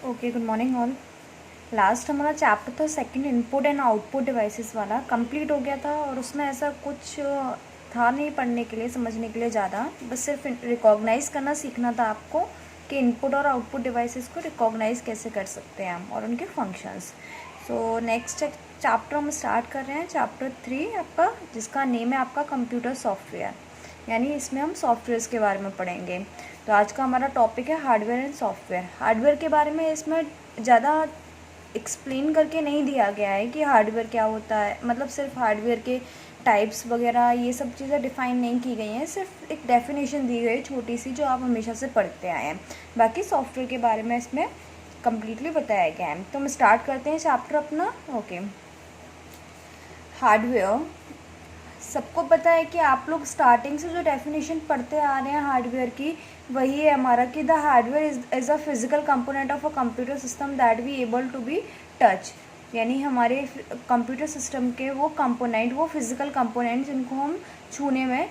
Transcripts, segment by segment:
Okay, good morning all. Last हमारा chapter था second, input and output devices वाला, complete हो गया था और उसमें ऐसा कुछ था नहीं पढ़ने के लिए, समझने के लिए ज़्यादा, बस सिर्फ रिकॉग्नाइज़ करना सीखना था आपको कि इनपुट और आउटपुट डिवाइसेस को रिकॉग्नाइज़ कैसे कर सकते हैं हम और उनके फंक्शंस। सो नेक्स्ट चैप्टर हम स्टार्ट कर रहे हैं, चैप्टर 3 आपका, जिसका नेम है आपका कंप्यूटर सॉफ्टवेयर, यानी इसमें हम सॉफ्टवेयर्स के बारे में पढ़ेंगे। तो आज का हमारा टॉपिक है हार्डवेयर एंड सॉफ्टवेयर। हार्डवेयर के बारे में इसमें ज़्यादा एक्सप्लेन करके नहीं दिया गया है कि हार्डवेयर क्या होता है, मतलब सिर्फ हार्डवेयर के टाइप्स वगैरह ये सब चीज़ें डिफ़ाइन नहीं की गई हैं, सिर्फ एक डेफिनेशन दी गई छोटी सी जो आप हमेशा से पढ़ते आए हैं। बाकी सॉफ्टवेयर के बारे में इसमें कम्प्लीटली बताया गया है। तो हम स्टार्ट करते हैं चैप्टर अपना। ओके, हार्डवेयर, सबको पता है कि आप लोग स्टार्टिंग से जो डेफिनेशन पढ़ते आ रहे हैं हार्डवेयर की, वही है हमारा कि the hardware is a physical component of a computer system that we able to be touch, यानी हमारे कंप्यूटर सिस्टम के वो कंपोनेंट, वो फिजिकल कंपोनेंट जिनको हम छूने में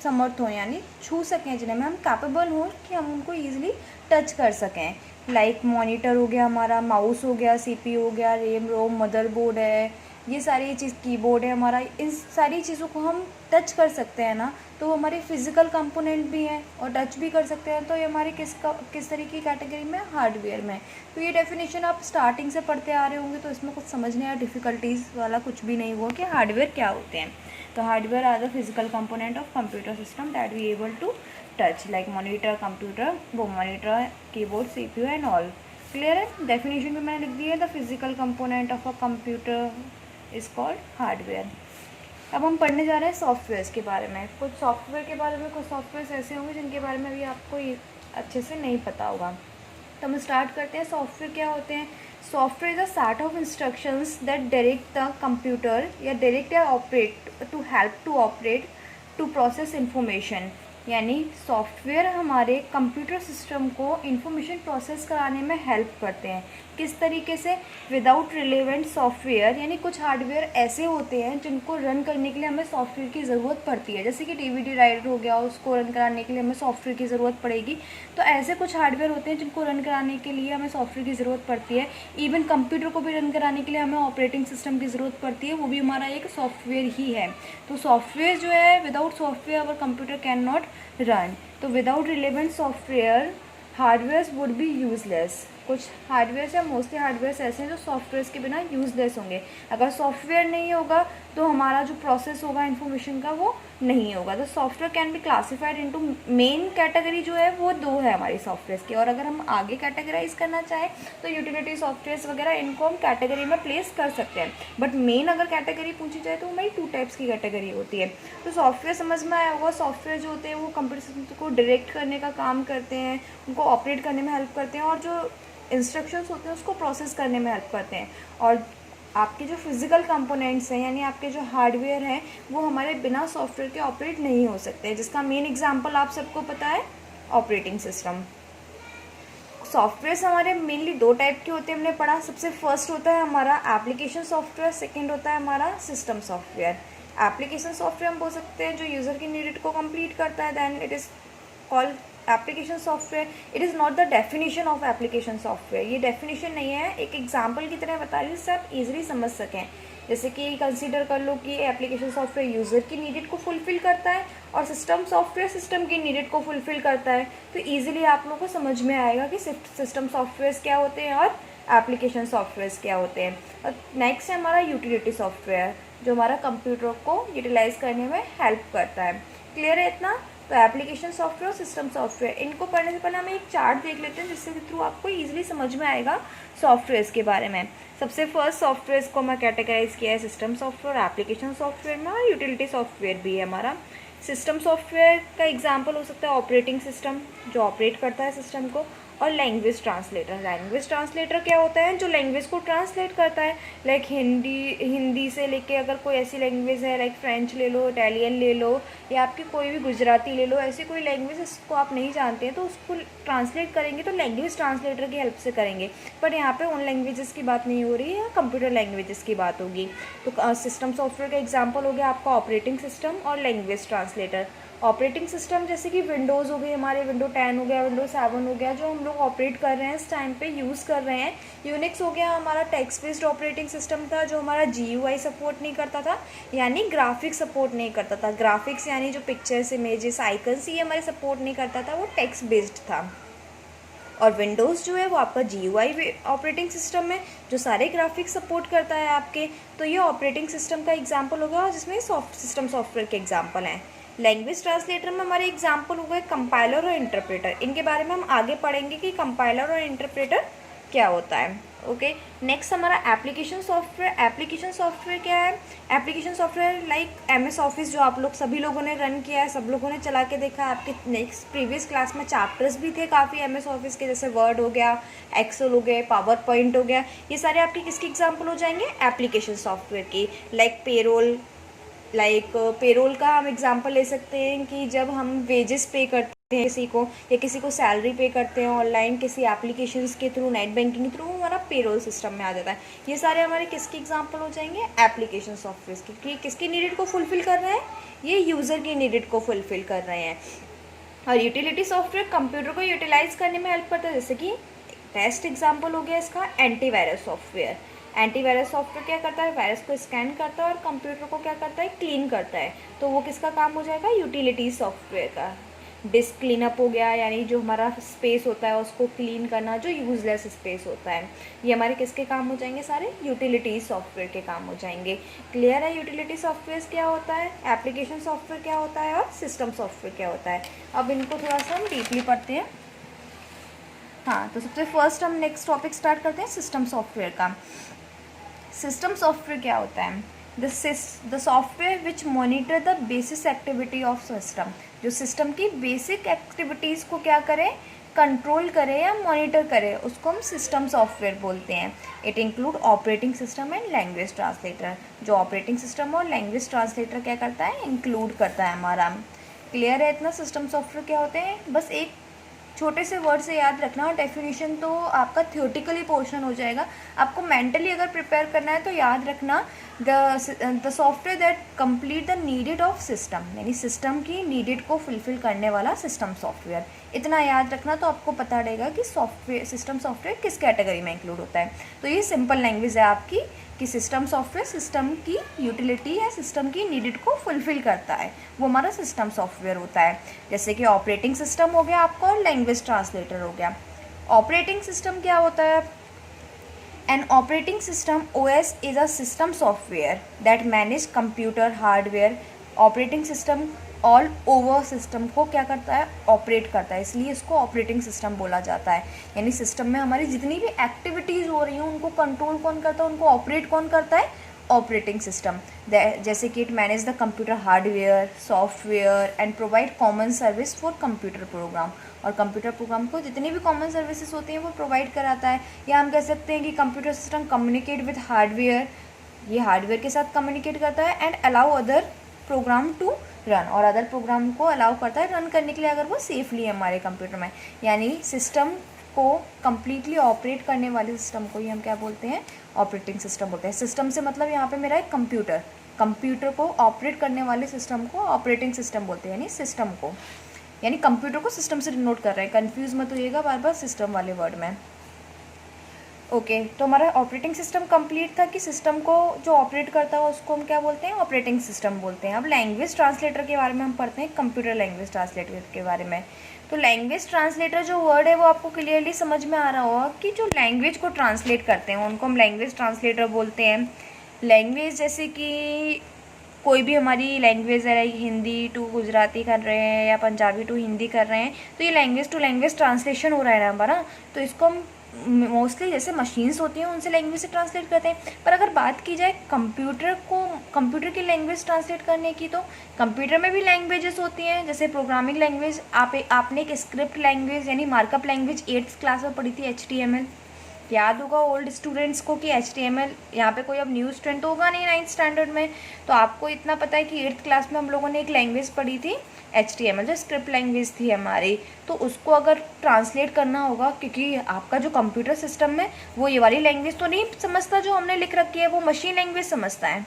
समर्थ हों, यानी छू सकें, जिन्हें में हम कैपेबल हों कि हम उनको ईजिली टच कर सकें। लाइक मॉनिटर हो गया हमारा, माउस हो गया, सीपीयू हो गया, रैम रोम, मदरबोर्ड है, ये सारी चीज़, कीबोर्ड है हमारा, इन सारी चीज़ों को हम टच कर सकते हैं ना, तो वो हमारे फिजिकल कंपोनेंट भी हैं और टच भी कर सकते हैं, तो ये हमारी किस तरीके की कैटेगरी में, हार्डवेयर में। तो ये डेफिनेशन आप स्टार्टिंग से पढ़ते आ रहे होंगे, तो इसमें कुछ समझने या डिफ़िकल्टीज़ वाला कुछ भी नहीं हुआ कि हार्डवेयर क्या होते हैं। तो hardware are the physical component of computer system that we able to touch, like monitor, computer, वो monitor, keyboard, CPU and all. Clear है? डेफिनेशन भी मैंने लिख दी है, the physical component of a computer is called hardware. अब हम पढ़ने जा रहे हैं सॉफ्टवेयर्स के बारे में। कुछ सॉफ्टवेयर के बारे में, कुछ सॉफ्टवेयर्स ऐसे होंगे जिनके बारे में अभी आपको अच्छे से नहीं पता होगा। तो हम स्टार्ट करते हैं। सॉफ्टवेयर क्या होते हैं? Software is a set of instructions that direct the computer या डायरेक्ट या operate to help to operate to process information, यानी सॉफ्टवेयर हमारे कंप्यूटर सिस्टम को इंफॉर्मेशन प्रोसेस कराने में हेल्प करते हैं। किस तरीके से? विदाउट रिलेवेंट सॉफ्टवेयर, यानी कुछ हार्डवेयर ऐसे होते हैं जिनको रन करने के लिए हमें सॉफ्टवेयर की ज़रूरत पड़ती है, जैसे कि डीवीडी राइटर हो गया, उसको रन कराने के लिए हमें सॉफ्टवेयर की ज़रूरत पड़ेगी। तो ऐसे कुछ हार्डवेयर होते हैं जिनको रन कराने के लिए हमें सॉफ्टवेयर की ज़रूरत पड़ती है। इवन कंप्यूटर को भी रन कराने के लिए हमें ऑपरेटिंग सिस्टम की ज़रूरत पड़ती है, वो भी हमारा एक सॉफ्टवेयर ही है। तो सॉफ्टवेयर जो है, without software our computer can not run. तो without relevant software hardware would be useless. कुछ हार्डवेयर या मोस्टली हार्डवेयर ऐसे हैं जो सॉफ्टवेयर के बिना यूजलेस होंगे। अगर सॉफ्टवेयर नहीं होगा तो हमारा जो प्रोसेस होगा इन्फॉर्मेशन का वो नहीं होगा। तो software can be classified into, main category जो है वो दो है हमारी सॉफ्टवेयर की, और अगर हम आगे कैटेगराइज करना चाहें तो यूटिलिटी सॉफ्टवेयर वगैरह, इनको हम कैटेगरी में प्लेस कर सकते हैं। बट मेन अगर कैटेगरी पूछी जाए तो हमारी 2 टाइप्स की कैटेगरी होती है। तो सॉफ्टवेयर समझ में आया होगा। सॉफ्टवेयर जो होते हैं वो कंप्यूटर सिस्टम को डायरेक्ट करने का काम करते हैं, उनको ऑपरेट करने में हेल्प करते हैं, और जो इंस्ट्रक्शंस होते हैं उसको प्रोसेस करने में हेल्प करते हैं। और आपके जो फिजिकल कंपोनेंट्स हैं, यानी आपके जो हार्डवेयर हैं, वो हमारे बिना सॉफ्टवेयर के ऑपरेट नहीं हो सकते, जिसका मेन एग्जांपल आप सबको पता है, ऑपरेटिंग सिस्टम। सॉफ्टवेयर हमारे मेनली 2 टाइप के होते हैं, हमने पढ़ा। सबसे फर्स्ट होता है हमारा एप्लीकेशन सॉफ्टवेयर, सेकेंड होता है हमारा सिस्टम सॉफ्टवेयर। एप्लीकेशन सॉफ्टवेयर हम बोल सकते हैं जो यूज़र की नीड को कंप्लीट करता है, then it is called application software. It is not the definition of application software, ये डेफिनेशन नहीं है, एक एग्जाम्पल की तरह बता रही हूँ जिससे आप इजीली समझ सकें। जैसे कि कंसीडर कर लो कि एप्लीकेशन सॉफ्टवेयर यूज़र की नीडेड को फुलफ़िल करता है और सिस्टम सॉफ्टवेयर सिस्टम की नीडेड को फुलफ़िल करता है। तो ईजिली आप लोगों को समझ में आएगा कि सिस्टम सॉफ्टवेयर क्या होते हैं और एप्लीकेशन सॉफ्टवेयर क्या होते हैं। और नेक्स्ट है हमारा यूटिलिटी सॉफ्टवेयर, जो हमारा कंप्यूटर को यूटिलाइज करने में हेल्प करता है। क्लियर है इतना? तो एप्लीकेशन सॉफ्टवेयर और सिस्टम सॉफ्टवेयर, इनको पढ़ने से पहले हम एक चार्ट देख लेते हैं जिसके थ्रू आपको इजीली समझ में आएगा सॉफ्टवेयर्स के बारे में। सबसे फर्स्ट सॉफ्टवेयर्स को मैं कैटेगराइज किया है सिस्टम सॉफ्टवेयर, एप्लीकेशन सॉफ्टवेयर में, और यूटिलिटी सॉफ्टवेयर भी है हमारा। सिस्टम सॉफ्टवेयर का एग्जाम्पल हो सकता है ऑपरेटिंग सिस्टम, जो ऑपरेट करता है सिस्टम को, और लैंग्वेज ट्रांसलेटर। लैंग्वेज ट्रांसलेटर क्या होता है? जो लैंग्वेज को ट्रांसलेट करता है, लाइक हिंदी से लेके अगर कोई ऐसी लैंग्वेज है, लाइक फ्रेंच ले लो, इटालियन ले लो, या आपकी कोई भी गुजराती ले लो, ऐसी कोई लैंग्वेज जिसको आप नहीं जानते हैं तो उसको ट्रांसलेट करेंगे तो लैंग्वेज ट्रांसलेटर की हेल्प से करेंगे। पर यहाँ पे उन लैंग्वेजेस की बात नहीं हो रही है, कंप्यूटर लैंग्वेजेस की बात होगी। तो सिस्टम सॉफ्टवेयर का एग्जाम्पल हो गया आपका ऑपरेटिंग सिस्टम और लैंग्वेज ट्रांसलेटर। ऑपरेटिंग सिस्टम जैसे कि विंडोज़ हो गई, हमारे विंडो 10 हो गया, विंडो 7 हो गया, जो हम लोग ऑपरेट कर रहे हैं इस टाइम पे यूज़ कर रहे हैं। यूनिक्स हो गया, हमारा टेक्स्ट बेस्ड ऑपरेटिंग सिस्टम था जो हमारा GUI सपोर्ट नहीं करता था, यानी ग्राफिक्स सपोर्ट नहीं करता था। ग्राफिक्स यानी जो पिक्चर्स, इमेजेस, आइकन्स ये हमारे सपोर्ट नहीं करता था, वो टेक्स्ट बेस्ड था। और विंडोज़ जो है वो आपका GUI ऑपरेटिंग सिस्टम है जो सारे ग्राफिक्स सपोर्ट करता है आपके। तो ये ऑपरेटिंग सिस्टम का एग्जांपल होगा जिसमें सॉफ्टवेयर के एग्जांपल हैं। लैंग्वेज ट्रांसलेटर में हमारे एग्जांपल हो गए कंपाइलर और इंटरप्रेटर। इनके बारे में हम आगे पढ़ेंगे कि कंपाइलर और इंटरप्रेटर क्या होता है। ओके, नेक्स्ट हमारा एप्लीकेशन सॉफ्टवेयर। एप्लीकेशन सॉफ्टवेयर क्या है? Application software like MS office जो आप लोग सभी लोगों ने रन किया है, सब लोगों ने चला के देखा है। आपके नेक्स्ट प्रीवियस क्लास में चैप्टर्स भी थे काफ़ी MS ऑफिस के, जैसे वर्ड हो गया, एक्सेल हो गए, पावर पॉइंट हो गया। ये सारे आपके किसके एग्जाम्पल हो जाएंगे? एप्लीकेशन सॉफ्टवेयर की। लाइक पेरोल का हम एग्जांपल ले सकते हैं कि जब हम वेजेस पे करते हैं किसी को, या किसी को सैलरी पे करते हैं ऑनलाइन किसी एप्लीकेशंस के थ्रू, नेट बैंकिंग के थ्रू, हमारा पेरोल सिस्टम में आ जाता है। ये सारे हमारे किसके एग्जांपल हो जाएंगे? एप्लीकेशन सॉफ्टवेयर की। किसकी नीडेड को फुलफिल कर रहे हैं? ये यूज़र की नीडेड को फुलफिल कर रहे हैं। और यूटिलिटी सॉफ्टवेयर कंप्यूटर को यूटिलाइज करने में हेल्प करता है, जैसे कि बेस्ट एग्जाम्पल हो गया इसका एंटीवायरस सॉफ्टवेयर। एंटीवायरस सॉफ्टवेयर क्या करता है? वायरस को स्कैन करता है और कंप्यूटर को क्या करता है? क्लीन करता है। तो वो किसका काम हो जाएगा? यूटिलिटी सॉफ्टवेयर का। डिस्क क्लीनअप हो गया, यानी जो हमारा स्पेस होता है उसको क्लीन करना, जो यूजलेस स्पेस होता है, ये हमारे किसके काम हो जाएंगे? सारे यूटिलिटी सॉफ्टवेयर के काम हो जाएंगे। क्लियर है यूटिलिटी सॉफ्टवेयर क्या होता है, एप्लीकेशन सॉफ्टवेयर क्या होता है, और सिस्टम सॉफ्टवेयर क्या होता है। अब इनको थोड़ा सा हम डीपली पढ़ते हैं। हाँ, तो सबसे फर्स्ट हम नेक्स्ट टॉपिक स्टार्ट करते हैं सिस्टम सॉफ्टवेयर का। सिस्टम सॉफ्टवेयर क्या होता है? The software which monitor the basic activity of system. जो सिस्टम की बेसिक एक्टिविटीज़ को क्या करे? कंट्रोल करे या मॉनिटर करे, उसको हम सिस्टम सॉफ्टवेयर बोलते हैं। It include operating system and language translator. जो ऑपरेटिंग सिस्टम और लैंग्वेज ट्रांसलेटर क्या करता है? इंक्लूड करता है हमारा। क्लियर है इतना? सिस्टम सॉफ्टवेयर क्या होते हैं? बस एक छोटे से वर्ड से याद रखना, और डेफिनेशन तो आपका थियोटिकली पोर्शन हो जाएगा। आपको मेंटली अगर प्रिपेयर करना है तो याद रखना the software that complete the needed off system, यानी सिस्टम की नीडेड को फुलफिल करने वाला सिस्टम सॉफ्टवेयर। इतना याद रखना तो आपको पता रहेगा कि सिस्टम सॉफ्टवेयर किस कैटेगरी में इंक्लूड होता है। तो ये सिंपल लैंग्वेज है आपकी कि सिस्टम सॉफ्टवेयर सिस्टम की यूटिलिटी या सिस्टम की नीडेड को फुलफिल करता है, वो हमारा सिस्टम सॉफ्टवेयर होता है। जैसे कि ऑपरेटिंग सिस्टम हो गया आपका, और लैंग्वेज ट्रांसलेटर हो गया। ऑपरेटिंग सिस्टम क्या होता है? An operating system OS is a system software that manage computer hardware. Operating system all over system को क्या करता है? ऑपरेट करता है, इसलिए इसको ऑपरेटिंग सिस्टम बोला जाता है। यानी सिस्टम में हमारी जितनी भी एक्टिविटीज़ हो रही हैं उनको कंट्रोल कौन करता है, उनको ऑपरेट कौन करता है? Operating system. जैसे कि it manage the computer hardware, software and provide common service for computer program. और कंप्यूटर प्रोग्राम को जितनी भी कॉमन सर्विसेज होती हैं वो प्रोवाइड कराता है। या हम कह सकते हैं कि computer system communicate with hardware, ये हार्डवेयर के साथ कम्युनिकेट करता है, and allow other program to run, और अदर प्रोग्राम को अलाउ करता है रन करने के लिए अगर वो सेफली है हमारे कंप्यूटर में। यानी सिस्टम को कम्प्लीटली ऑपरेट करने वाले सिस्टम को ही हम क्या बोलते हैं? ऑपरेटिंग सिस्टम बोलते हैं। सिस्टम से मतलब यहाँ पे मेरा एक कंप्यूटर को ऑपरेट करने वाले सिस्टम को ऑपरेटिंग सिस्टम बोलते हैं, यानी सिस्टम को, यानी कंप्यूटर को सिस्टम से डिनोट कर रहे हैं। कन्फ्यूज़ मत होइएगा बार बार सिस्टम वाले वर्ड में। ओके, तो हमारा ऑपरेटिंग सिस्टम कंप्लीट था कि सिस्टम को जो ऑपरेट करता है उसको हम क्या बोलते हैं? ऑपरेटिंग सिस्टम बोलते हैं। अब लैंग्वेज ट्रांसलेटर के बारे में हम पढ़ते हैं, कंप्यूटर लैंग्वेज ट्रांसलेटर के बारे में। तो लैंग्वेज ट्रांसलेटर जो वर्ड है वो आपको क्लियरली समझ में आ रहा होगा कि जो लैंग्वेज को ट्रांसलेट करते हैं उनको हम लैंग्वेज ट्रांसलेटर बोलते हैं। लैंग्वेज जैसे कि कोई भी हमारी लैंग्वेज है, हिंदी टू गुजराती कर रहे हैं या पंजाबी टू हिंदी कर रहे हैं, तो ये लैंग्वेज टू लैंग्वेज ट्रांसलेशन हो रहा है ना हमारा। तो इसको हम मोस्टली जैसे मशीन्स होती हैं उनसे लैंग्वेज से ट्रांसलेट करते हैं। पर अगर बात की जाए कंप्यूटर की लैंग्वेज ट्रांसलेट करने की, तो कंप्यूटर में भी लैंग्वेजेस होती हैं, जैसे प्रोग्रामिंग लैंग्वेज। आपने एक स्क्रिप्ट लैंग्वेज यानी मार्कअप लैंग्वेज 8th क्लास में पढ़ी थी, HTML। याद होगा ओल्ड स्टूडेंट्स को कि HTML, यहाँ पे कोई अब न्यू स्टूडेंट तो होगा नहीं 9th स्टैंडर्ड में, तो आपको इतना पता है कि 8th क्लास में हम लोगों ने एक लैंग्वेज पढ़ी थी HTML, जो स्क्रिप्ट लैंग्वेज थी हमारी। तो उसको अगर ट्रांसलेट करना होगा, क्योंकि आपका जो कंप्यूटर सिस्टम है वो ये वाली लैंग्वेज तो नहीं समझता जो हमने लिख रखी है, वो मशीन लैंग्वेज समझता है।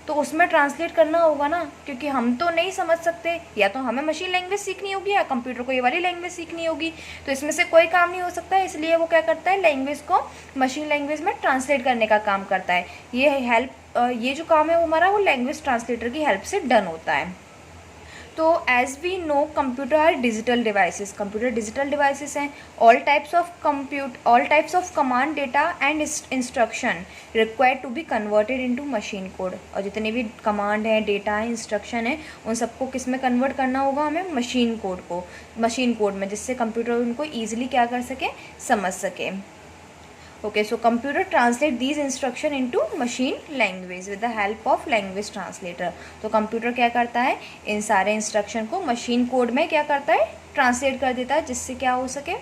तो उसमें ट्रांसलेट करना होगा ना, क्योंकि हम तो नहीं समझ सकते, या तो हमें मशीन लैंग्वेज सीखनी होगी या कंप्यूटर को ये वाली लैंग्वेज सीखनी होगी, तो इसमें से कोई काम नहीं हो सकता है। इसलिए वो क्या करता है, लैंग्वेज को मशीन लैंग्वेज में ट्रांसलेट करने का काम करता है। ये जो काम है वो हमारा वो लैंग्वेज ट्रांसलेटर की हेल्प से डन होता है। तो as we know computer are digital devices, computer digital devices हैं। All types of command data and instruction required to be converted into machine code, और जितने भी कमांड हैं, डेटा है, इंस्ट्रक्शन है, उन सबको किस में कन्वर्ट करना होगा हमें, मशीन कोड में, जिससे कंप्यूटर उनको ईजिली क्या कर सके, समझ सके। Okay, so computer translate these instruction into machine language with the help of language translator. तो कंप्यूटर क्या करता है, इन सारे इंस्ट्रक्शन को मशीन कोड में क्या करता है, ट्रांसलेट कर देता है, जिससे क्या हो सके,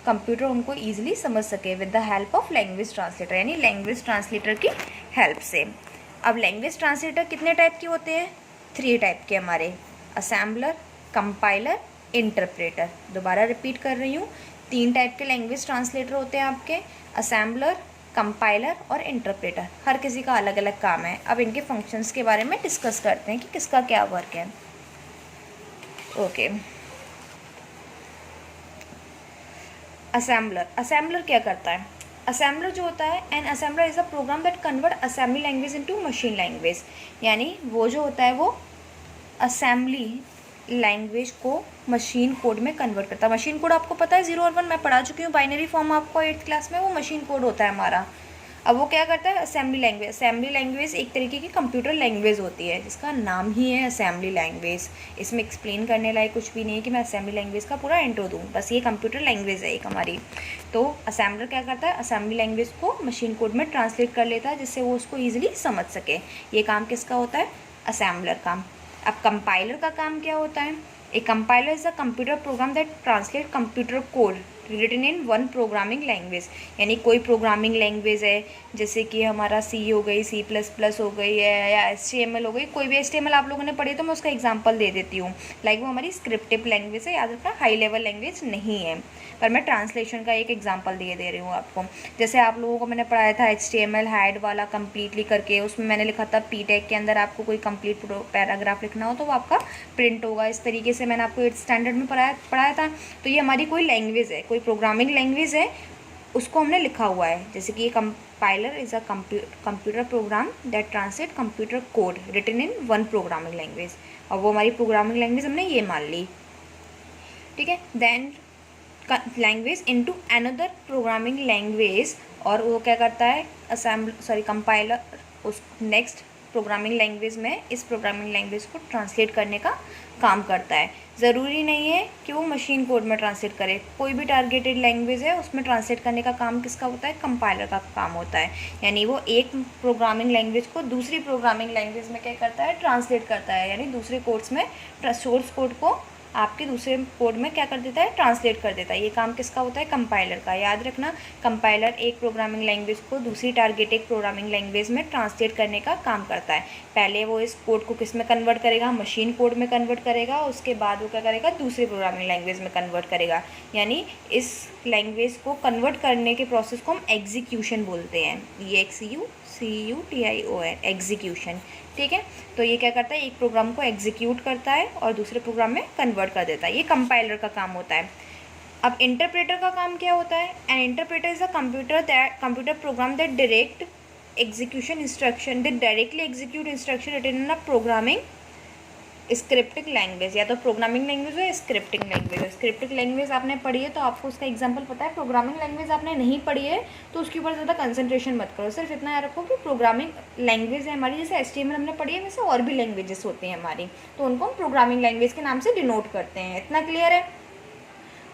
कंप्यूटर उनको ईजिली समझ सके with the help of language translator, यानी लैंग्वेज ट्रांसलेटर की हेल्प से। अब लैंग्वेज ट्रांसलेटर कितने टाइप के होते हैं, 3 टाइप के हमारे, असेंबलर, कंपाइलर, इंटरप्रेटर। दोबारा रिपीट कर रही हूँ, 3 टाइप के लैंग्वेज ट्रांसलेटर होते हैं आपके, असेंबलर, कंपाइलर और इंटरप्रेटर। हर किसी का अलग अलग काम है। अब इनके फंक्शंस के बारे में डिस्कस करते हैं कि किसका क्या वर्क है। ओके, असेंबलर क्या करता है, असेंबलर जो होता है, an assembler is a program that convert assembly language into machine language, यानी वो जो होता है वो असेंबली लैंग्वेज को मशीन कोड में कन्वर्ट करता है। मशीन कोड आपको पता है 0 और 1 मैं पढ़ा चुकी हूँ, बाइनरी फॉर्म आपको 8th क्लास में, वो मशीन कोड होता है हमारा। अब वो क्या करता है, असेंबली लैंग्वेज एक तरीके की कंप्यूटर लैंग्वेज होती है, जिसका नाम ही है असेंबली लैंग्वेज। इसमें एक्सप्लेन करने लायक कुछ भी नहीं है कि मैं असेंबली लैंग्वेज का पूरा इंट्रो दूँ, बस ये कंप्यूटर लैंग्वेज है एक हमारी। तो असेंबलर क्या करता है, असेंबली लैंग्वेज को मशीन कोड में ट्रांसलेट कर लेता है, जिससे वो उसको ईजिली समझ सके। ये काम किसका होता है, असेंबलर का। अब कंपाइलर का काम क्या होता है, a compiler is a computer program that translate computer code written in one programming language, यानी कोई प्रोग्रामिंग लैंग्वेज है, जैसे कि हमारा सी हो गई, C++ हो गई है, या HTML हो गई, कोई भी HTML आप लोगों ने पढ़ी तो मैं उसका एग्जांपल दे देती हूँ। लाइक वो हमारी स्क्रिप्टिव लैंग्वेज है, याद रखना हाई लेवल लैंग्वेज नहीं है, पर मैं ट्रांसलेशन का एक एग्जांपल दे रही हूँ आपको। जैसे आप लोगों को मैंने पढ़ाया था HTML हेड वाला कंप्लीटली करके, उसमें मैंने लिखा था PTEC के अंदर आपको कोई कंप्लीट पैराग्राफ लिखना हो तो वो आपका प्रिंट होगा, इस तरीके से मैंने आपको 8th स्टैंडर्ड में पढ़ाया था। तो ये हमारी कोई लैंग्वेज है, कोई प्रोग्रामिंग लैंग्वेज है, उसको हमने लिखा हुआ है। जैसे कि ये compiler is a computer program that translate computer code written in one programming language, और वो हमारी प्रोग्रामिंग लैंग्वेज हमने ये मान ली, ठीक है। Then language into another programming language, और वो क्या करता है, कंपाइलर उस नेक्स्ट प्रोग्रामिंग लैंग्वेज में इस प्रोग्रामिंग लैंग्वेज को ट्रांसलेट करने का काम करता है। ज़रूरी नहीं है कि वो मशीन कोड में ट्रांसलेट करे, कोई भी टारगेटेड लैंग्वेज है उसमें ट्रांसलेट करने का काम किसका होता है, कंपाइलर का काम होता है। यानी वो एक प्रोग्रामिंग लैंग्वेज को दूसरी प्रोग्रामिंग लैंग्वेज में क्या करता है, ट्रांसलेट करता है, यानी दूसरे कोड्स में सोर्स कोड को आपके दूसरे कोड में क्या कर देता है, ट्रांसलेट कर देता है। ये काम किसका होता है, कंपाइलर का। याद रखना, कंपाइलर एक प्रोग्रामिंग लैंग्वेज को दूसरी टारगेटेड प्रोग्रामिंग लैंग्वेज में ट्रांसलेट करने का काम करता है। पहले वो इस कोड को किस में कन्वर्ट करेगा, मशीन कोड में कन्वर्ट करेगा, उसके बाद वो क्या करेगा, दूसरी प्रोग्रामिंग लैंग्वेज में कन्वर्ट करेगा। यानी इस लैंग्वेज को कन्वर्ट करने के प्रोसेस को हम एग्जीक्यूशन बोलते हैं, EXECUTION, एग्जीक्यूशन, ठीक है। तो ये क्या करता है, एक प्रोग्राम को एग्जीक्यूट करता है और दूसरे प्रोग्राम में कन्वर्ट कर देता है, ये कंपाइलर का काम होता है। अब इंटरप्रेटर का काम क्या होता है, an interpreter is a computer program that directly execute instruction written in a programming scripting language, या तो प्रोग्रामिंग लैंग्वेज हो या स्क्रिप्टिंग लैंग्वेज हो। स्क्रिप्टिंग लैंग्वेज आपने पढ़ी है तो आपको उसका एग्जांपल पता है, प्रोग्रामिंग लैंग्वेज आपने नहीं पढ़ी है तो उसके ऊपर ज़्यादा कंसंट्रेशन मत करो, सिर्फ इतना याद रखो कि प्रोग्रामिंग लैंग्वेज है हमारी, जैसे HTML हमने पढ़ी है, वैसे और भी लैंग्वेजेस होती हैं हमारी, तो उनको हम प्रोग्रामिंग लैंग्वेज के नाम से डिनोट करते हैं। इतना क्लियर है।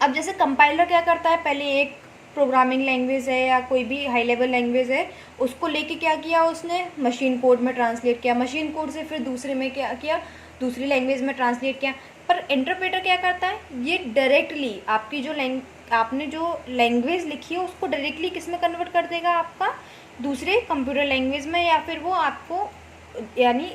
अब जैसे कंपाइलर क्या करता है, पहले एक प्रोग्रामिंग लैंग्वेज है या कोई भी हाई लेवल लैंग्वेज है, उसको लेके क्या किया उसने, मशीन कोड में ट्रांसलेट किया, मशीन कोड से फिर दूसरे में क्या किया, दूसरी लैंग्वेज में ट्रांसलेट किया। पर इंटरप्रेटर क्या करता है, ये डायरेक्टली आपकी जो आपने जो लैंग्वेज लिखी है उसको डायरेक्टली किस में कन्वर्ट कर देगा, आपका दूसरे कंप्यूटर लैंग्वेज में, या फिर वो आपको यानी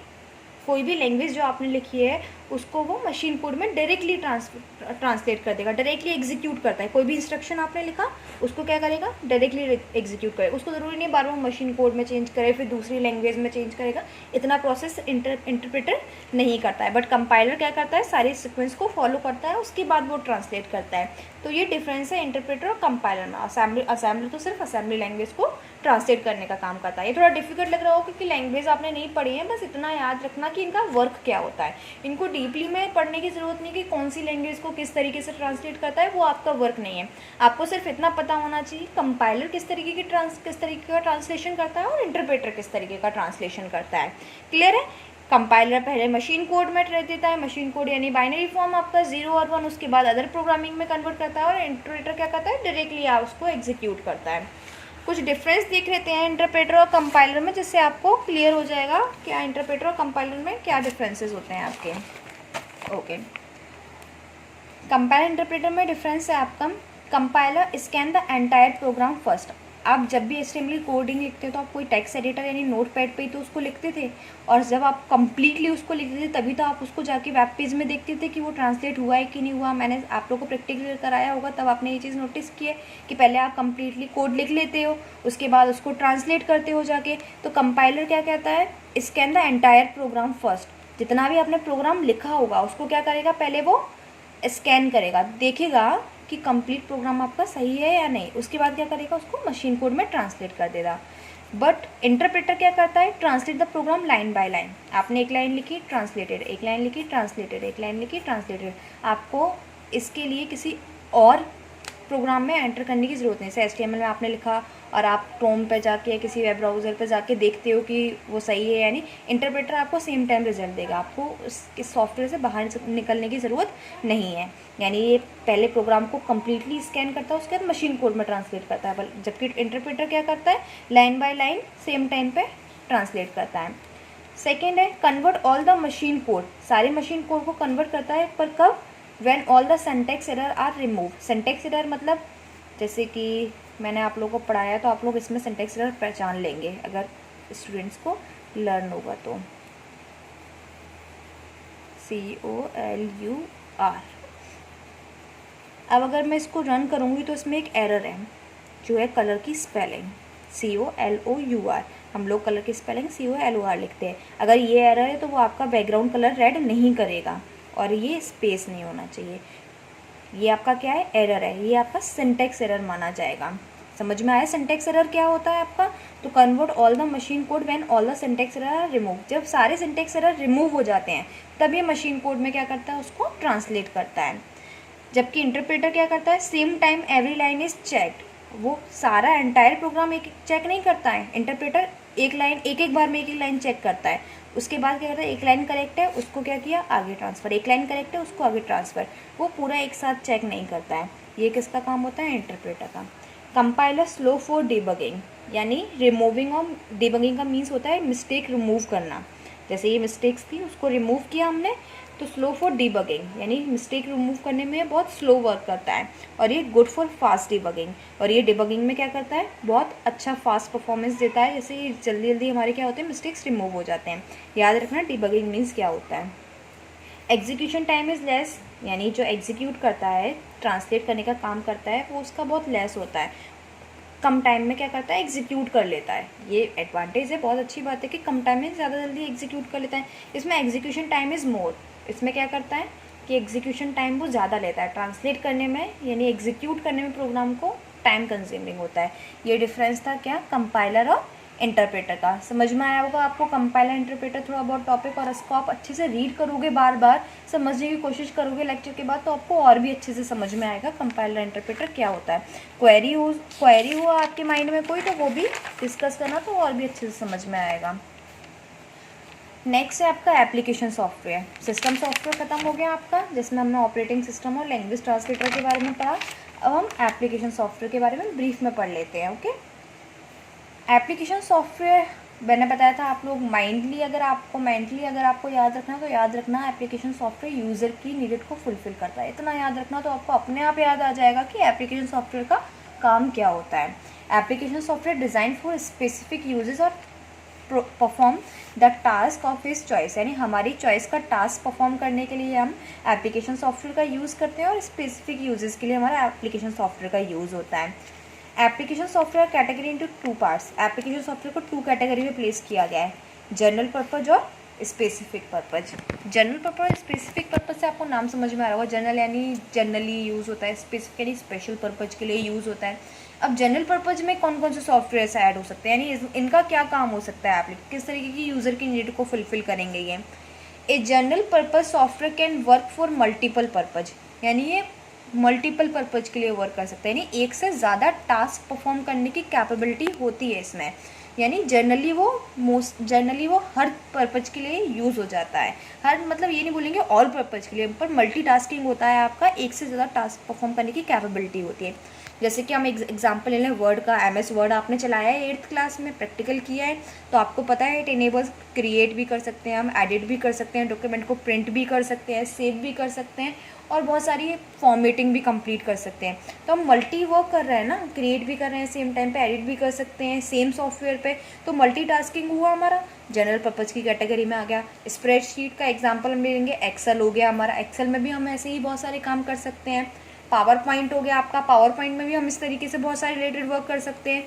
कोई भी लैंग्वेज जो आपने लिखी है उसको वो मशीन कोड में डायरेक्टली ट्रांसलेट कर देगा, डायरेक्टली एग्जीक्यूट करता है। कोई भी इंस्ट्रक्शन आपने लिखा उसको क्या करेगा, डायरेक्टली एग्जीक्यूट करेगा। उसको ज़रूरी नहीं बार बार मशीन कोड में चेंज करे, फिर दूसरी लैंग्वेज में चेंज करेगा, इतना प्रोसेस इंटरप्रेटर नहीं करता है। बट कंपाइलर क्या करता है, सारे सीक्वेंस को फॉलो करता है, उसके बाद वो ट्रांसलेट करता है। तो ये डिफरेंस है इंटरप्रेटर और कंपाइलर में। असेंबली तो सिर्फ असेंबली लैंग्वेज को ट्रांसलेट करने का काम करता है। ये थोड़ा डिफिकल्ट लग रहा हो क्योंकि लैंग्वेज आपने नहीं पढ़ी है, बस इतना याद रखना कि इनका वर्क क्या होता है। इनको डीपली में पढ़ने की ज़रूरत नहीं कि कौन सी लैंग्वेज को किस तरीके से ट्रांसलेट करता है, वो आपका वर्क नहीं है। आपको सिर्फ इतना पता होना चाहिए कंपाइलर किस तरीके का ट्रांसलेशन करता है और इंटरप्रेटर किस तरीके का ट्रांसलेशन करता है। क्लियर है? कंपाइलर पहले मशीन कोड में रह देता है, मशीन कोड यानी बाइनरी फॉर्म आपका 0 और 1, उसके बाद अदर प्रोग्रामिंग में कन्वर्ट करता है, और इंटरप्रेटर क्या करता है, डायरेक्टली उसको एग्जीक्यूट करता है। कुछ डिफरेंस देख लेते हैं इंटरप्रेटर और कंपाइलर में, जिससे आपको क्लियर हो जाएगा क्या इंटरप्रेटर और कंपाइलर में क्या डिफरेंसेस होते हैं आपके। ओके, कंपाइलर इंटरप्रेटर में डिफरेंस है आपका, compiler scan the entire program first. आप जब भी HTML कोडिंग लिखते हो तो आप कोई टेक्स्ट एडिटर यानी नोटपैड पे ही तो उसको लिखते थे, और जब आप कंप्लीटली उसको लिखते थे तभी तो आप उसको जाके वेब पेज में देखते थे कि वो ट्रांसलेट हुआ है कि नहीं हुआ। मैंने आप लोगों को प्रैक्टिकली कराया होगा, तब आपने ये चीज़ नोटिस की है कि पहले आप कंप्लीटली कोड लिख लेते हो, उसके बाद उसको ट्रांसलेट करते हो जाके। तो कंपाइलर क्या कहता है, scan the entire program first. जितना भी आपने प्रोग्राम लिखा होगा उसको क्या करेगा, पहले वो स्कैन करेगा, देखेगा कि कंप्लीट प्रोग्राम आपका सही है या नहीं, उसके बाद क्या करेगा, उसको मशीन कोड में ट्रांसलेट कर देगा। बट इंटरप्रेटर क्या करता है, translate the program line by line. आपने एक लाइन लिखी, ट्रांसलेटेड, एक लाइन लिखी, ट्रांसलेटेड, एक लाइन लिखी, ट्रांसलेटेड। आपको इसके लिए किसी और प्रोग्राम में एंटर करने की ज़रूरत नहीं। जैसे HTML में आपने लिखा और आप क्रोम पे जाके या किसी वेब ब्राउज़र पे जाके देखते हो कि वो सही है यानी, इंटरप्रेटर आपको सेम टाइम रिजल्ट देगा। आपको इस सॉफ्टवेयर से बाहर निकलने की ज़रूरत नहीं है। यानी ये पहले प्रोग्राम को कम्प्लीटली स्कैन करता है, उसके बाद मशीन कोड में ट्रांसलेट करता है, जबकि इंटरप्रेटर क्या करता है, line by line same time पे ट्रांसलेट करता है। सेकेंड है convert all the machine code. सारे मशीन कोड को कन्वर्ट करता है, पर कब, when all the syntax error are remove. Syntax error मतलब जैसे कि मैंने आप लोगों को पढ़ाया, तो आप लोग इसमें सिंटैक्स एरर पहचान लेंगे अगर स्टूडेंट्स को लर्न होगा तो। COLUR। अब अगर मैं इसको रन करूँगी तो इसमें एक एरर है जो है कलर की स्पेलिंग, COLOUR। हम लोग कलर की स्पेलिंग COLOR लिखते हैं। अगर ये एरर है तो वो आपका बैकग्राउंड कलर रेड नहीं करेगा, और ये स्पेस नहीं होना चाहिए। ये आपका क्या है, एरर है, ये आपका सिंटैक्स एरर माना जाएगा। समझ में आया सिंटैक्स एरर क्या होता है आपका। तो convert all the machine code when all the syntax error are remove. जब सारे सिंटैक्स एरर रिमूव हो जाते हैं तब ये मशीन कोड में क्या करता है, उसको ट्रांसलेट करता है। जबकि इंटरप्रेटर क्या करता है, same time every line is checked. वो सारा एंटायर प्रोग्राम एक चेक नहीं करता है, इंटरप्रेटर एक लाइन एक बार में एक लाइन चेक करता है, उसके बाद क्या करता है, एक लाइन करेक्ट है उसको क्या किया, आगे ट्रांसफ़र, एक लाइन करेक्ट है उसको आगे ट्रांसफ़र। वो पूरा एक साथ चेक नहीं करता है। ये किसका काम होता है, इंटरप्रेटर का। कंपाइलर स्लो फॉर डिबगिंग, यानी रिमूविंग और डिबगिंग का मीन्स होता है मिस्टेक रिमूव करना। जैसे ये मिस्टेक्स थी उसको रिमूव किया हमने, तो स्लो फॉर डिबगिंग यानी मिस्टेक रिमूव करने में बहुत स्लो वर्क करता है। और ये गुड फॉर फास्ट डिबगिंग, और ये डिबगिंग में क्या करता है, बहुत अच्छा फास्ट परफॉर्मेंस देता है। जैसे ये जल्दी जल्दी हमारे क्या होते हैं, मिस्टेक्स रिमूव हो जाते हैं। याद रखना डिबगिंग मीन्स क्या होता है। एग्जीक्यूशन टाइम इज़ लेस, यानी जो एग्जीक्यूट करता है, ट्रांसलेट करने का काम करता है, वो उसका बहुत लेस होता है, कम टाइम में क्या करता है, एग्जीक्यूट कर लेता है। ये एडवांटेज है, बहुत अच्छी बात है कि कम टाइम में ज़्यादा जल्दी एग्जीक्यूट कर लेता है। इसमें एग्जीक्यूशन टाइम इज़ मोर, इसमें क्या करता है कि एग्जीक्यूशन टाइम वो ज़्यादा लेता है ट्रांसलेट करने में, यानी एग्जीक्यूट करने में प्रोग्राम को टाइम कंज्यूमिंग होता है। ये डिफरेंस था क्या, कंपाइलर और इंटरप्रेटर का। समझ में आया होगा आपको कंपाइलर इंटरप्रेटर थोड़ा बहुत टॉपिक, और इसको आप अच्छे से रीड करोगे, बार बार समझने की कोशिश करोगे लेक्चर के बाद, तो आपको और भी अच्छे से समझ में आएगा कंपाइलर इंटरप्रेटर क्या होता है। क्वेरी हो आपके माइंड में कोई, तो वो भी डिस्कस करना, तो और भी अच्छे से समझ में आएगा। नेक्स्ट है आपका एप्लीकेशन सॉफ्टवेयर। सिस्टम सॉफ्टवेयर खत्म हो गया आपका, जिसमें हमने ऑपरेटिंग सिस्टम और लैंग्वेज ट्रांसलेटर के बारे में पढ़ा। अब हम एप्लीकेशन सॉफ्टवेयर के बारे में ब्रीफ में पढ़ लेते हैं। ओके, एप्लीकेशन सॉफ्टवेयर मैंने बताया था, आप लोग मेंटली अगर आपको याद रखना, तो याद रखना एप्लीकेशन सॉफ्टवेयर यूज़र की नीडेड को फुलफिल करता है। इतना याद रखना तो आपको अपने आप याद आ जाएगा कि एप्लीकेशन सॉफ्टवेयर का काम क्या होता है। Application software design for specific uses और perform the task of his choice, यानी हमारी चॉइस का टास्क परफॉर्म करने के लिए हम एप्लीकेशन सॉफ्टवेयर का यूज़ करते हैं और स्पेसिफिक यूजेस के लिए हमारा एप्लीकेशन सॉफ्टवेयर का यूज़ होता है। Application software category into 2 parts, application software को 2 कैटेगरी में प्लेस किया गया है, जनरल पर्पज और specific purpose. General purpose specific purpose से आपको नाम समझ में आ रहा होगा, जनरल यानी जनरली यूज़ होता है, स्पेसिफिक यानी स्पेशल पर्पज के लिए यूज़ होता है। अब जनरल पर्पज में कौन कौन से सॉफ्टवेयर ऐड हो सकते हैं, यानी इनका क्या काम हो सकता है, आप किस तरीके की यूज़र की नीड को फुलफिल करेंगे ये। A general purpose software can work for multiple purpose, यानी ये मल्टीपल पर्पज के लिए वर्क कर सकते हैं, यानी एक से ज़्यादा टास्क परफॉर्म करने की कैपेबिलिटी होती है इसमें, यानी जनरली वो हर पर्पज के लिए यूज़ हो जाता है, हर मतलब ये नहीं बोलेंगे ऑल पर्पज के लिए, पर मल्टीटास्किंग होता है आपका, एक से ज़्यादा टास्क परफॉर्म करने की कैपेबिलिटी होती है। जैसे कि हम एग्जांपल ले लें वर्ड का, MS वर्ड आपने चलाया है 8th क्लास में, प्रैक्टिकल किया है, तो आपको पता है इट इनेबल्स क्रिएट भी कर सकते हैं हम, एडिट भी कर सकते हैं, डॉक्यूमेंट को प्रिंट भी कर सकते हैं, सेव भी कर सकते हैं और बहुत सारी फॉर्मेटिंग भी कंप्लीट कर सकते हैं। तो हम मल्टी वर्क कर रहे हैं ना, क्रिएट भी कर रहे हैं, सेम टाइम पे एडिट भी कर सकते हैं सेम सॉफ्टवेयर पे, तो मल्टीटास्किंग हुआ हमारा, जनरल पर्पज़ की कैटेगरी में आ गया। स्प्रेडशीट का एग्जांपल हम ले लेंगे, एक्सेल हो गया हमारा, एक्सेल में भी हम ऐसे ही बहुत सारे काम कर सकते हैं। पावर पॉइंट हो गया आपका, पावर पॉइंट में भी हम इस तरीके से बहुत सारे रिलेटेड वर्क कर सकते हैं।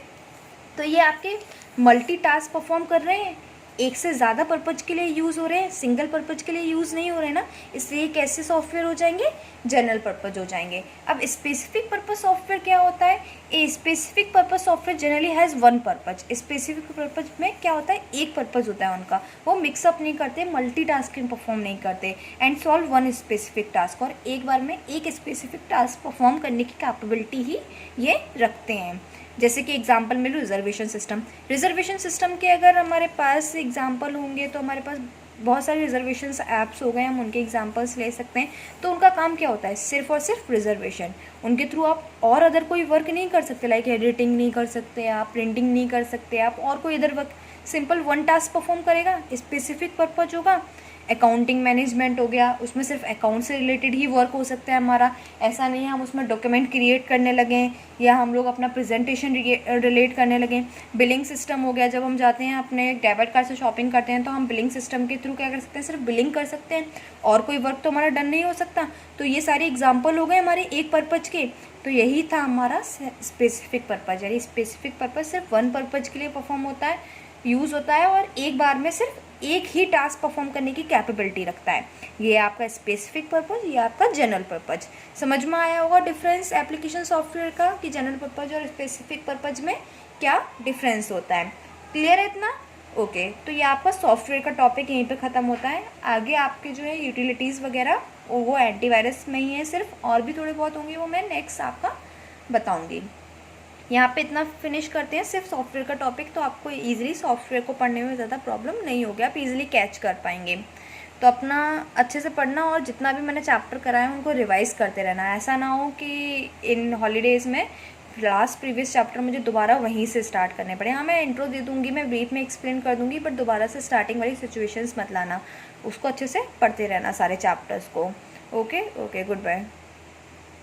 तो ये आपके मल्टीटास्क परफॉर्म कर रहे हैं, एक से ज़्यादा पर्पज के लिए यूज़ हो रहे हैं, सिंगल पर्पज के लिए यूज़ नहीं हो रहे हैं ना, इसलिए कैसे सॉफ्टवेयर हो जाएंगे, जनरल पर्पज हो जाएंगे। अब स्पेसिफिक पर्पज सॉफ्टवेयर क्या होता है, a specific purpose software generally has one purpose. Specific purpose में क्या होता है, एक पर्पज होता है उनका, वो मिक्सअप नहीं करते, मल्टीटास्किंग परफॉर्म नहीं करते, and solve one specific task, और एक बार में एक स्पेसिफिक टास्क परफॉर्म करने की कैपेबिलिटी ही ये रखते हैं। जैसे कि एग्जांपल में लो रिजर्वेशन सिस्टम के अगर हमारे पास एग्जांपल होंगे तो हमारे पास बहुत सारे रिजर्वेशन ऐप्स हो गए, हम उनके एग्जांपल्स ले सकते हैं। तो उनका काम क्या होता है, सिर्फ और सिर्फ रिजर्वेशन, उनके थ्रू आप और अदर कोई वर्क नहीं कर सकते, लाइक एडिटिंग नहीं कर सकते आप, प्रिंटिंग नहीं कर सकते आप, और कोई other work, simple one task perform करेगा, स्पेसिफिक पर्पज होगा। अकाउंटिंग मैनेजमेंट हो गया, उसमें सिर्फ अकाउंट से रिलेटेड ही वर्क हो सकता है हमारा, ऐसा नहीं है हम उसमें डॉक्यूमेंट क्रिएट करने लगें या हम लोग अपना प्रेजेंटेशन रिलेट करने लगें। बिलिंग सिस्टम हो गया, जब हम जाते हैं अपने डेबिट कार्ड से शॉपिंग करते हैं तो हम बिलिंग सिस्टम के थ्रू क्या कर सकते हैं, सिर्फ बिलिंग कर सकते हैं और कोई वर्क तो हमारा डन नहीं हो सकता। तो ये सारे एग्जाम्पल हो गए हमारे एक पर्पज़ के। तो यही था हमारा स्पेसिफिक पर्पज़, यानी स्पेसिफिक पर्पज़ सिर्फ वन पर्पज़ के लिए परफॉर्म होता है, यूज़ होता है और एक बार में सिर्फ एक ही टास्क परफॉर्म करने की कैपेबिलिटी रखता है। ये आपका स्पेसिफिक पर्पज, ये आपका जनरल पर्पज। समझ में आया होगा डिफरेंस एप्लीकेशन सॉफ्टवेयर का कि जनरल पर्पज और स्पेसिफिक पर्पज में क्या डिफरेंस होता है। क्लियर है इतना? ओके, तो ये आपका सॉफ्टवेयर का टॉपिक यहीं पे ख़त्म होता है। आगे आपके जो है यूटिलिटीज़ वगैरह वो एंटीवायरस में ही है सिर्फ, और भी थोड़े बहुत होंगे, वो मैं नेक्स्ट आपका बताऊँगी। यहाँ पे इतना फिनिश करते हैं सिर्फ सॉफ्टवेयर का टॉपिक, तो आपको इजीली सॉफ्टवेयर को पढ़ने में ज़्यादा प्रॉब्लम नहीं होगी, आप इजीली कैच कर पाएंगे। तो अपना अच्छे से पढ़ना और जितना भी मैंने चैप्टर कराया उनको रिवाइज़ करते रहना। ऐसा ना हो कि इन हॉलीडेज़ में लास्ट प्रीवियस चैप्टर मुझे दोबारा वहीं से स्टार्ट करने पड़े। हाँ, मैं इंट्रो दे दूँगी, मैं ब्रीफ में एक्सप्लेन कर दूँगी, बट दोबारा से स्टार्टिंग वाली सिचुएशंस मत लाना, उसको अच्छे से पढ़ते रहना सारे चैप्टर्स को। Okay, good bye.